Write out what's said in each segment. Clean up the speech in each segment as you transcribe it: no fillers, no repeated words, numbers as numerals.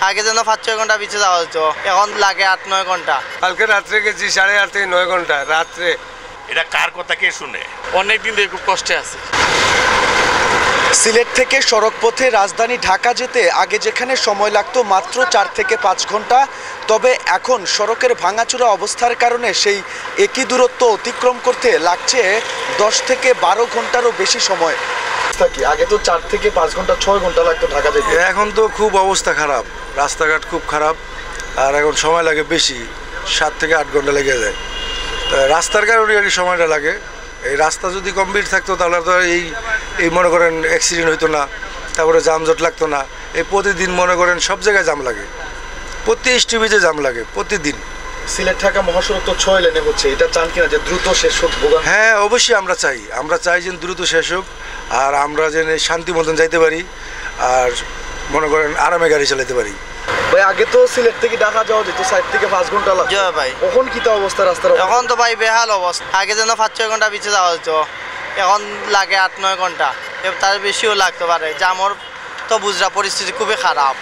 আগে যেন 5-6 ঘন্টা পিছিয়ে যাওয়া হতো, এখন লাগে 8-9 ঘন্টা। কালকে রাত্রে গেছি 8:30 থেকে 9 ঘন্টা রাত্রে। এটা কার কথা কে শুনে? অনেকদিন ধরে খুব কষ্টে আছে। সিলেট থেকে সড়ক পথে রাজধানী ঢাকা যেতে আগে যেখানে সময় লাগতো মাত্র 4 থেকে 5 ঘন্টা, তবে এখন সড়কের ভাঙাচোরা অবস্থার কারণে সেই একই দূরত্ব অতিক্রম করতে লাগছে 10 থেকে 12 ঘন্টারও বেশি সময়। আগে তো 4 থেকে 5 ঘন্টা 6 ঘন্টা লাগতো ঢাকা যেতে, এখন তো খুব অবস্থা খারাপ, রাস্তাঘাট খুব খারাপ, আর এখন সময় লাগে বেশি, 7 থেকে 8 ঘন্টা লেগে যায়। রাস্তার কারণে আর কি সময়টা লাগে। এই রাস্তা যদি কমপ্লিট থাকতো তাহলে তো এই মনে করেন অ্যাক্সিডেন্ট হইতো না, তারপরে যানজট লাগতো না। এই প্রতিদিন মনে করেন সব জায়গায় জাম লাগে, প্রতি স্টপেজে জাম লাগে প্রতিদিন। সিলেট ঢাকা মহাসড়ক তো 6 লেনে হচ্ছে, এটা চান কিনা যে দ্রুত শেষ হোক? হ্যাঁ, অবশ্যই আমরা চাই যে দ্রুত শেষ হোক, আর আমরা যেন শান্তি মতন যাইতে পারি, আর মনে করেন আরামে গাড়ি চালাতে পারি। ভাই আগে তো সিলেট থেকে ঢাকা যাওয়া যেত 4 থেকে 5 ঘন্টা লাগতো ভাই, এখন কি তা অবস্থা রাস্তার? এখন তো ভাই বেহাল অবস্থা। আগে যেন 5-6 ঘন্টা পিছিয়ে যাওয়া হতো, এখন লাগে 8-9 ঘন্টা, তার বেশিও লাগতে পারে। জামর তো বুঝরা পরিস্থিতি খুবই খারাপ।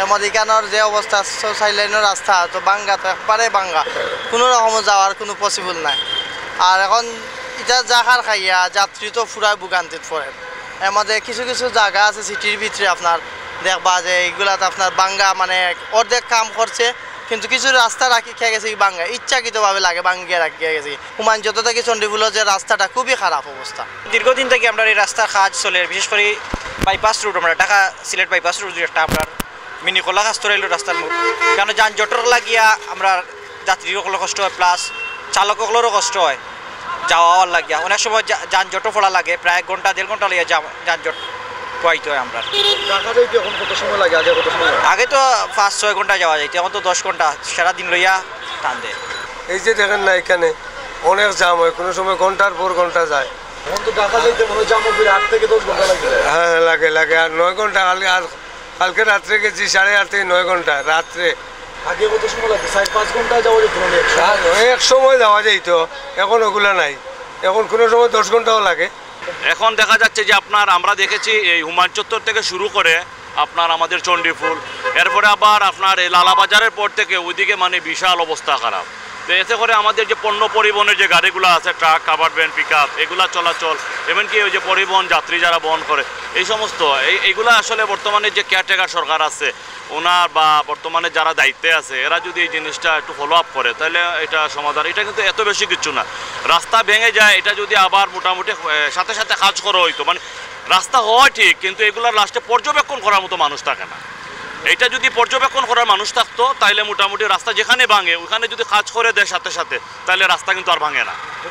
এমদিকানোর যে অবস্থা, 6 লাইনের রাস্তা তো ভাঙ্গা, তো একবারে ভাঙ্গা, কোনো রকম যাওয়ার কোনো পসিবল নাই। আর এখন এটা জাহার খাইয়া যাত্রী তো ফুরায় ভোগান্তিত পড়ে। এর মধ্যে কিছু কিছু জায়গা আছে সিটির ভিতরে আপনার দেখবা যে এইগুলাতে আপনার বাঙ্গা, মানে অর্ধেক কাম করছে, কিন্তু কিছু রাস্তা রাখি খেয়ে গেছে কি বাঙ্গা, ইচ্ছাকৃতভাবে লাগে বাঙ্গিয়ে রাখিয়ে গেছে। হুমায়ুন যত থেকে চণ্ডীপুলের যে রাস্তাটা খুবই খারাপ অবস্থা। দীর্ঘদিন থেকে আমরা এই রাস্তার কাজ চলে, বিশেষ করে বাইপাস রুট, আমরা ঢাকা সিলেট বাইপাস রুট যেটা আপনার মিনি কলা কাজ তো রইল রাস্তার মধ্যে, কারণ যানজটর লাগিয়া আমরা যাত্রীসকলের কষ্ট হয়, প্লাস চালকসকলেরও কষ্ট হয় যাওয়া হওয়ার লাগিয়া। অনেক সময় যানজটও পড়া লাগে, প্রায় 1-1.5 ঘন্টা লাগিয়ে যানজট পোয়াইতে হয় আমরা। এখন কত সময় লাগে? আগে তো 5-6 ঘন্টা যাওয়া যাইতো, এখন তো 10 ঘন্টা সারাদিন লইয়া টান দেয়। এই যে দেখেন না, এখানে অনেক জাম হয়, কোনো সময় ঘন্টার পর ঘন্টা যায়। এখন তো ঢাকা যাইতে মনে হয় জাম হবে 8 থেকে 10 ঘন্টা লাগে। হ্যাঁ লাগে, আর 9 ঘন্টা। কালকে রাত্রে গেছি 8:30 থেকে 9 ঘন্টা রাত্রে। আগে কত সময় লাগে? 4-5 ঘন্টা যাওয়া যেত না? এক সময় যাওয়া যাইতো, এখন ওগুলো নাই, এখন কোনো সময় 10 ঘন্টাও লাগে। এখন দেখা যাচ্ছে যে আমরা দেখেছি এই হুমায়ুন চত্বর থেকে শুরু করে আপনার আমাদের চণ্ডীপুর, এরপরে আবার আপনার এই লালাবাজারের পর থেকে ওইদিকে মানে বিশাল অবস্থা খারাপ। তো এতে করে আমাদের যে পণ্য পরিবহনের যে গাড়িগুলো আছে, truck, covered van, pick up, এগুলা চলাচল, এমনকি ওই যে পরিবহন যাত্রী যারা বহন করে, এই সমস্ত এইগুলো আসলে বর্তমানে যে কেয়ারটেকার সরকার আছে ওনার বা বর্তমানে যারা দায়িত্বে আছে, এরা যদি এই জিনিসটা একটু ফলো আপ করে তাহলে এটা সমাধান। এটা কিন্তু এত বেশি কিছু না, রাস্তা ভেঙে যায়, এটা যদি আবার মোটামুটি সাথে সাথে কাজ করা হইতো, মানে রাস্তা হয় ঠিক, কিন্তু এগুলোর লাস্টে পর্যবেক্ষণ করার মতো মানুষ থাকে না। এটা যদি পর্যবেক্ষণ করার মানুষ থাকতো তাহলে মোটামুটি রাস্তা যেখানে ভাঙে ওখানে যদি কাজ করে দেয় সাথে সাথে, তাহলে রাস্তা কিন্তু আর ভাঙে না।